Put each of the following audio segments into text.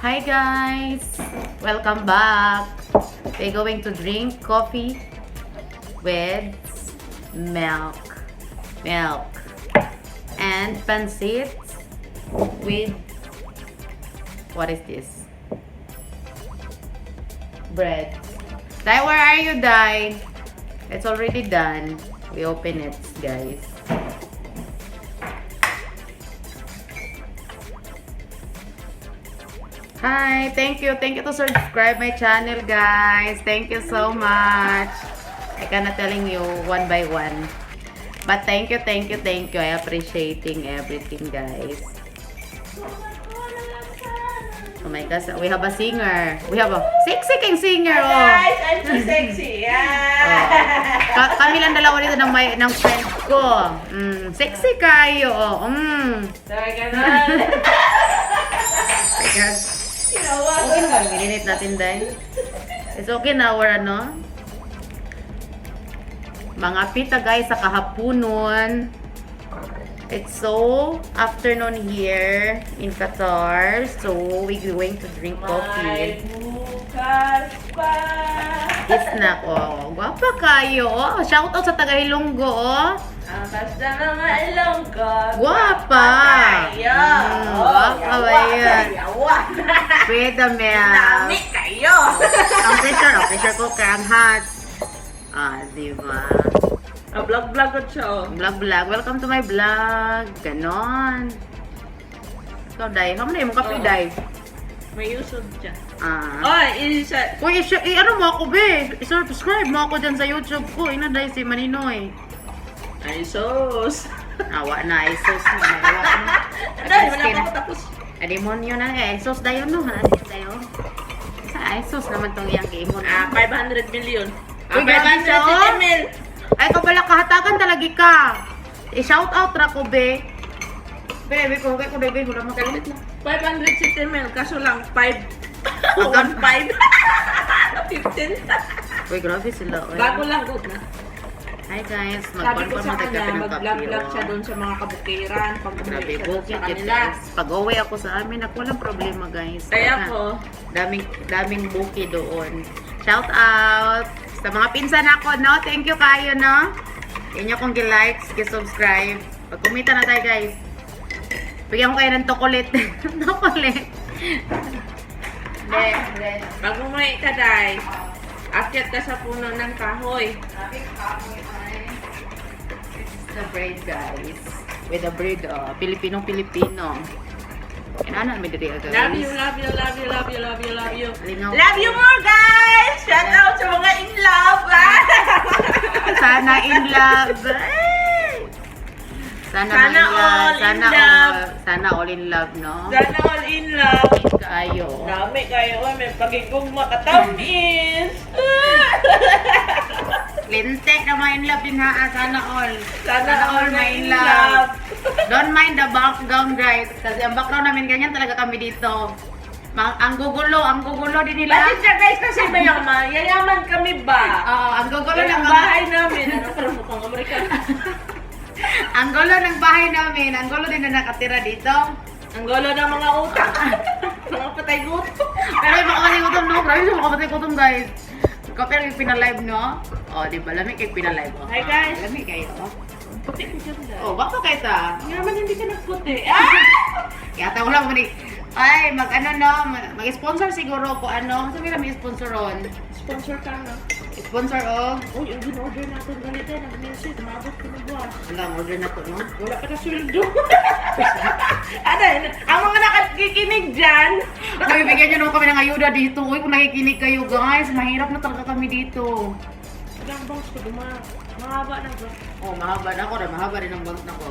Hi guys! Welcome back! We're going to drink coffee with milk. And pancit with, what is this? Bread. Dai, where are you, Dai? It's already done. We open it, guys. Hi, thank you to subscribe my channel, guys. Thank you so much. I cannot telling you one by one, but thank you. I appreciating everything, guys. Oh my gosh, we have a singer. We have a sexy singer. Oh. Guys, I'm too sexy. Yeah. Oh. Kami lang dalawa dito ng friend ko. Sexy kayo. Oh. Sorry, ganun. Yes. Ginawa ko. Okay na, minute natin dahil. It's okay na, or ano? Mga pita guys, sa kahaponon. It's so afternoon here in Qatar. So, we're going to drink May coffee. bukas pa. It's na, oh. Gwapa kayo, oh. Shout out sa taga Ilonggo, oh. Ang basta mga Ilonggo. Gwapa! Kayo. Gwapa ba yan? Yawan. Pwede, mea. Dami kayo. Ang pressure ko kang hot. Ah, diba? Vlog ko siya. Vlog. Welcome to my vlog. Ganon. Ikaw, Day. Kamu na yung kape, Oo. Day. May usod siya. Ah. Isa. Uy, ano mo ako, be? I-subscribe mo ako dyan sa YouTube ko. Ina, Day, si Maninoy. Ay, sos. Awa na, isos na. Awa na. Dahil, wala pa ako tapos. Demonyo na nga. Isos dayo, no? Ha? Dayo. Sa isos naman tong iyang game mo. 500 million. Uy, grabe siya, oh. 500 ml. Ay, kabala kahatagan talaga ka. I-shout out ra ko, be. Be, ko wala makalit na. 560 ml, kaso lang 5. 1.5. 15. Uy, grabe sila. Uy. Bago lang, good na. Hi guys, Sabi ko magpapon sa mo kanya, ng kape. mag-vlog siya doon sa mga kabukiran. Pag Grabe, bumalik siya doon bukid sa yun kanila. guys. Pag-uwi ako sa amin, ako walang problema guys. Kaya Ah, ko, daming bukid doon. Shout out sa mga pinsan ako, no? Thank you kayo, no? Inyo kong gi-likes, gi-subscribe. Pag-kumita na tayo guys. Bigyan ko kayo ng tokolit. Tokolit. Hindi. pag umuwi ka, Day, akyat ka sa puno ng kahoy. The bread guys. With the bread, Pilipino. Ano may diri guys? Love you, love you, love you, love you, love you, love you. Linaw. Love you more, guys! Shout out sa mga in love! Sana in love. Ay! Sana Sana in love. all in love. Sana all in love, no? Sana all in love. Kayo. Dami kayo, may pagigong makatamis. Lintek na ma-in love din ha. Sana all. Sana all ma-in in love. Don't mind the background guys. Kasi ang background namin ganyan talaga kami dito. Ang gugulo din nila. Bakit siya guys kasi mayaman? Yayaman kami ba? Oo, ang gugulo Kaya ng ang bahay namin, ano parang mukhang Amerikano. Ang gulo ng bahay namin. Ang gulo din na nakatira dito. Ang gulo ng mga utak. Mga patay gusto. Pero yung makapatay gutom, no? Grabe yung makapatay gutom, guys. Pero yung pinalive, no? O, di ba? Lamig kayo pinalive. Oh. Hi, guys. Lamig kayo. Puti ko siya guys. O, baka kayo ta. Yaman hindi ka nagputi. Kaya tayo lang mo ni... Ay, mag-sponsor siguro ko ano. Sabi na may sponsoron. Sponsor ka na. Sponsor o... Uy, yung in-order natin ganito, nag-message, umabot ko na ba? Wala, order na to, no? Wala pa na sweldo. Ano, ang mga nakakikinig dyan, Uy, bigyan nyo naman kami ng ayuda dito. Uy, kung nakikinig kayo, guys. Mahirap na talaga kami dito. ilang bangs ko, mahaba na ba? Oh, mahaba na ako. Mahaba rin ang bangs na ko.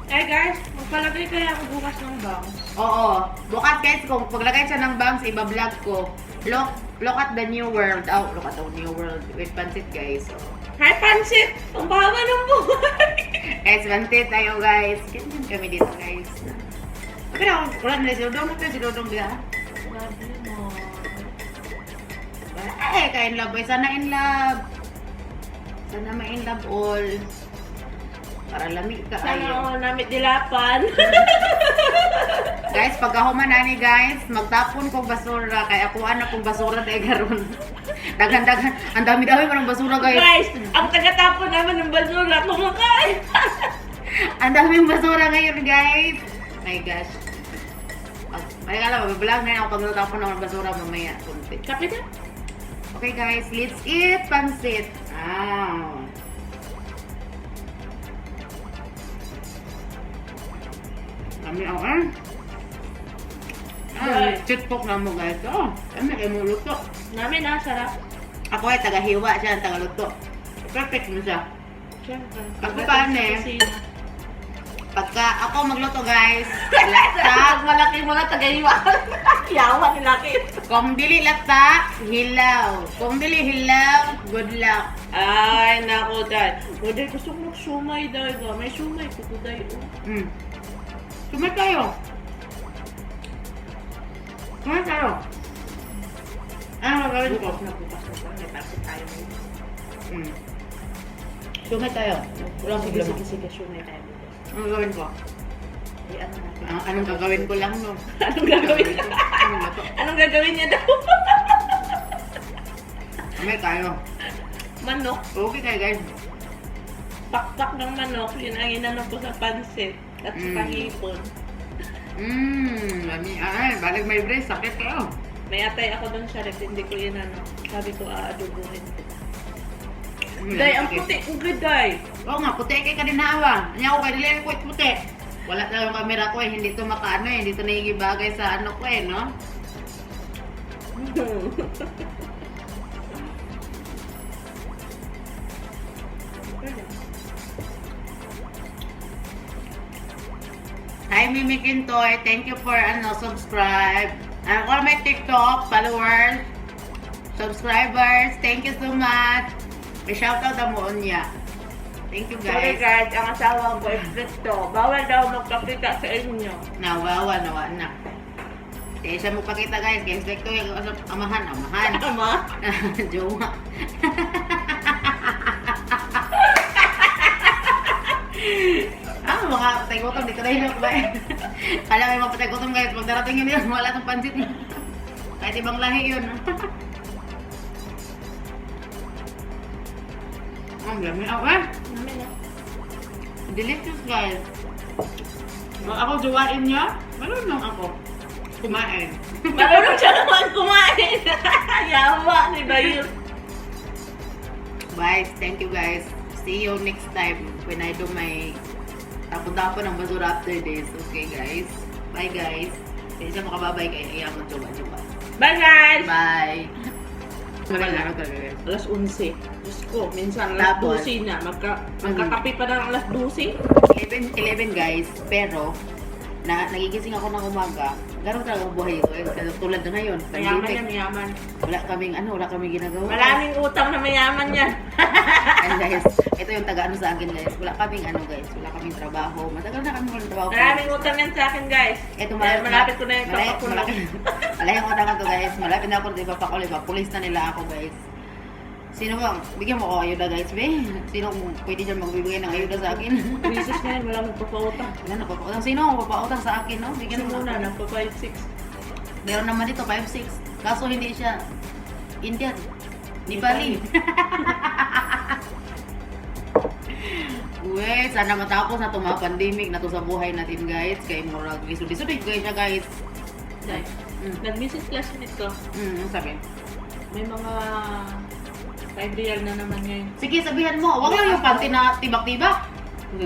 Eh guys, magpalagay kaya ako bukas ng bangs. Oo. Bukas guys, kung paglagay siya ng bangs, iba-vlog ko. Look at the new world. Oh, look at the new world with pancit guys. So, Hi, Pansit! Ang baba ng buhay! guys, pancit tayo guys. Ganyan kami dito guys. Pero wala na si Dodong. Ito si Dodong dia. Grabe mo. Ay, ka in love boy. Sana in love. Sana ma-in love all. Para lamig ka Sana ayo. ako namit dilapan. Guys, pagkahuman ani guys, magtapon kong basura kay akuan na kong basura dahil garon. Dagan-dagan, ang dami-dami man ng basura guys. Guys, ang taga-tapon naman ng basura, kumakain. Ang daming basura ngayon guys. My gosh. Ay kala, mabibilang na ako pag natapon ng basura mamaya. Kunti. Kapit na. Okay guys, let's eat pansit. Wow. Kami ako chitpok na mo guys. Oh, kami kayo mo luto. Namin sarap. Ako ay taga-hiwa siya, taga-luto. Perfect mo siya. Siyempre. Ako paano eh? Pagka ako magluto guys, lata. Malaki mga tagayiwa. Yawa ni laki. Kung dili lata, hilaw. Kung dili hilaw, good luck. Ay, nako dad. Dad, gusto ko mag-sumay dad. May sumay ko dad. Sumay tayo. Sumay tayo. Ano magawin ko? Bukas na. May pansit tayo. Sumay tayo. Walang Sige, problema. sige, sumay tayo. Ano gagawin ko? Ay, ano natin? Anong gagawin ko lang no? Anong gagawin niya? Anong luto? Anong gagawin niya daw? Sumay tayo. Manok. Okay kayo guys. Pakpak ng manok. Yun ang inanong ko sa pansit. At sa hipon. Lami. Ay, balik may brace. Sakit kayo. May atay ako doon sa rep. Hindi ko yun sabi ko aadubuhin ko. Day, ang puti. Ang good, day. Oo nga, puti kay kadinawa. Anya ko kay dili ko puti. Wala na yung camera ko eh, hindi to makaano eh, hindi to nagigibagay sa ano ko eh, no? Hi Mimi Kintoy, thank you for subscribe. And all my TikTok followers, subscribers, thank you so much. May shoutout na mo niya. Thank you Sorry guys. guys, ang asawang boyfriend to. Bawal daw magpakita sa inyo. Nawawa na. Kaya siya magpakita guys, kaya sa ito yung amahan. Ama? Jowa. Mga patay gutom, di ko na hilok ba eh. Alam mo yung mga patay gutom guys, pag darating yun yun, wala itong pansit. Kahit ibang lahi yun. Ang dami ako eh. Namin na. Delicious guys. Kung ako jowain niya, marunong ako kumain. Marunong siya naman kumain. Yawa ni Bayo. Bye. Thank you guys. See you next time when I do my tapon-tapon ng basura after this. Okay guys. Bye guys. Hindi siya makababay kayo. Iyan mo jowa. Bye guys! Bye. Wala. Alas 11. Diyos ko, minsan alas Tapos? 12 na. Magkakape pa ng alas 12. 11 guys. Pero, nagigising ako ng umaga. Gano'n talaga ang buhay ito. Tulad na ngayon. Mayaman pandemic. yan, mayaman. Wala kaming ginagawa. Maraming utang na mayaman yan. And guys, ito yung taga-ano sa akin guys. Wala kaming wala kaming trabaho. Matagal na kami walang trabaho. Maraming utang yan sa akin guys. Ito Dahil malapit ko na yung papakulong. Malaki ko na to guys. Malapit na ako di ba pakuloy. Pulis na nila ako guys. Sino ba? Bigyan mo ko ayuda guys, be. Sino pwede dyan magbibigay ng ayuda sa akin? Krisis na yan, wala magpapautang. Wala nagpapautang. Sino ang papautang sa akin, no? Bigyan Kasi mo muna, na. nagpa-5-6. Meron naman dito, 5-6. Kaso hindi siya Indian. Nepali. Uwe, sana matapos na itong mga pandemic na to sa buhay natin guys. Kaya murag lisod-lisod guys siya guys. Dahil, nag-message classmate ko. Ano sabi? May mga 5 real na naman ngayon. Sige, sabihan mo. Huwag lang yung panty na tibak-tibak.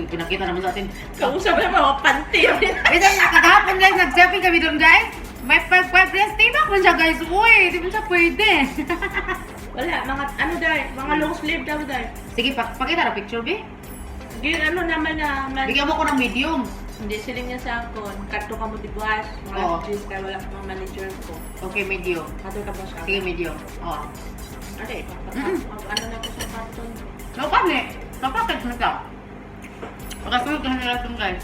Pinakita naman sa atin. Kausap na mga panty. Bisa, kagahapon guys, nag-shopping kami doon guys. May 5 dress tibak mo siya guys. Uy, di mo siya pwede. Wala, mga ano dahil, mga long sleeve daw dahil. Sige, pakita na picture, be. Yung ano naman na, Bigyan mo ko ng medium. hindi siling niya sa akon. Karto ka mo dibuhas. Mga Oo. cheese ka, wala mga manager ko. Okay, medium. Kato ka pa siya. Sige, medium. Oo. Ano eh, ano na ko sa karton. No, kami. Kapakit mo ka. Pagkasunod ka nila itong guys.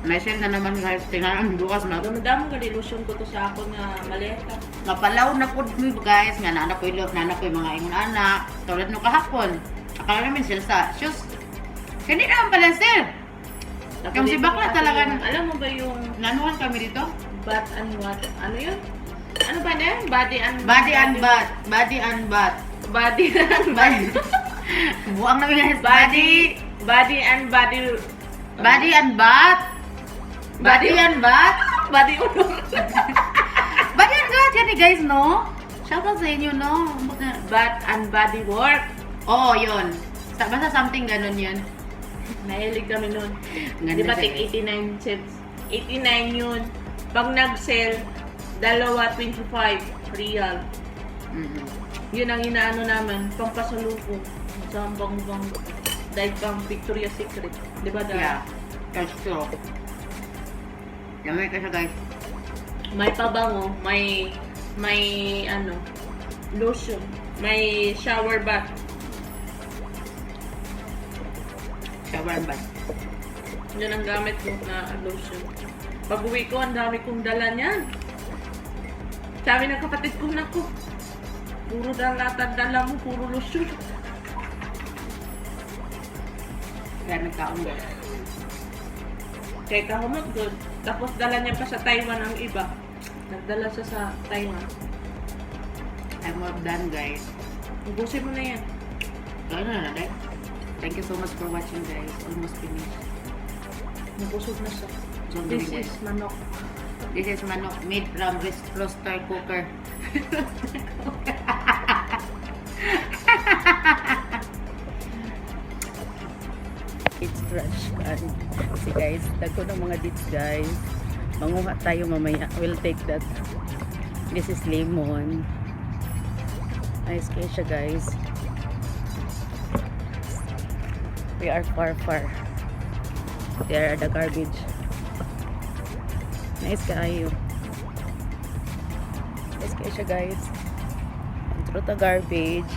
May sale na naman guys. Tingnan, bukas na. Damo ka dilusyon ko to sa akon na maleta. Napalaw na po mo guys. Nga nanak ko yung mga ingon anak. Tulad nung kahapon. Akala namin sila sa shoes. Hindi naman pala sir. Yung si bakla talaga, Alam mo ba yung nanuhan kami dito? bat and what? Ano yun? Ano ba na yun? Body and Body and butt. Body and butt. Body and body. Buang namin guys. Body and body. Body and butt. Body and butt. Body ulo. Body and butt. Yan guys, no? Shout out sa inyo, no? Bat and body work. Oo, yun. Basta something ganun yun. Nahilig kami nun. Ganda, Di ba guys. take 89 cents? 89 yun. Pag nag-sell, dalawa 25 real. Mm-hmm. Yun ang inaano namin, pampasalubong. Sa bang dahil pang Victoria's Secret. Di ba dahil? Yeah. That's true. Lamay ka siya guys. May pabango, may ano, lotion, may shower bath. Shower and butt. Yun ang gamit ko na lotion. Pag uwi ko, ang dami kong dala niyan. Sabi ng kapatid ko, naku, puro dala mo, puro lotion. Kaya nagkaon guys. Kaya kahumot doon. Tapos dala niya pa sa Taiwan ang iba. Nagdala siya sa Taiwan. I'm all done guys. Ubusin mo na yan. Kaya na guys. Thank you so much for watching guys. Almost finished. Nabusog na siya. So, This guys. is manok. This is manok made from roaster cooker. It's trash can. Kasi guys, dagko ng mga dates guys. Manguha tayo mamaya. We'll take that. This is lemon. Nice kayo siya guys. We are far. There are the garbage. Nice kayo. Nice kayo siya guys. Throw the garbage.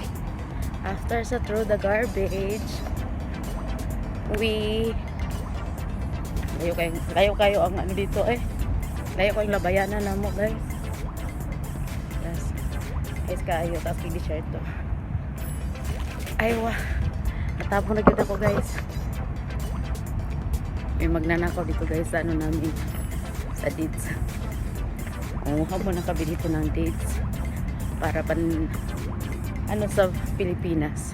After sa throw the garbage, layo ang ano dito eh. Layo ko yung labayanan na mo guys. Yes. Guys kayo. Tapos pili-shirt to. Aywa. Natapong na kita ko guys. May magnanakaw dito guys sa ano namin. Sa dates. Umuha mo na kami dito ng dates. Para pan ano sa Pilipinas.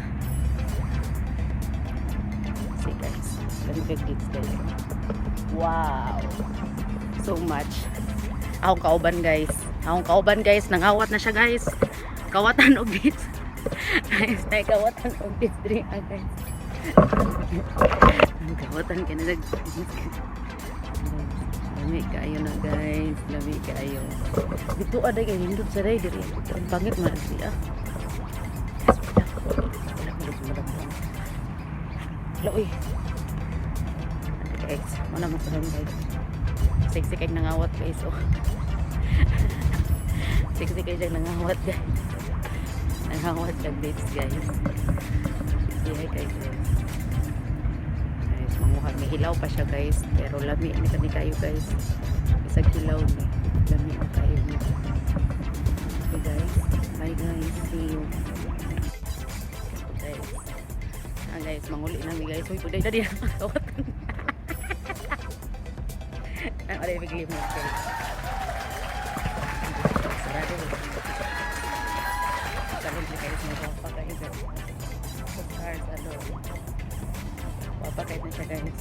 See guys. Ganun kag dates guys. Wow. So much. Akong kauban guys. Nangawat na siya guys. Kawatan og dates. Guys, na kawatan og dates diri guys. Ang kawatan ka na lami kayo na guys. Lami kayo. Dito ada kayo hindot sa ray diri. Ang pangit man siya. Hello eh. Guys, mana mo ko guys. Sexy kay nangawat guys oh. Sexy kay nangawat guys. Nangawat kag dates guys. Sexy kay guys. Guys, manguha may hilaw pa siya guys, pero lami ni kani kayo guys. Isag hilaw ni. Lami na kayo ni. Okay guys. Bye guys. See you. Guys. Guys, manguli nami guys. Uy, puday na diyan. Kawatan. Ang alay bigli mo guys. Sarado. Kalon di guys mo pa kayo guys. Stars ano. Papakait na siya guys.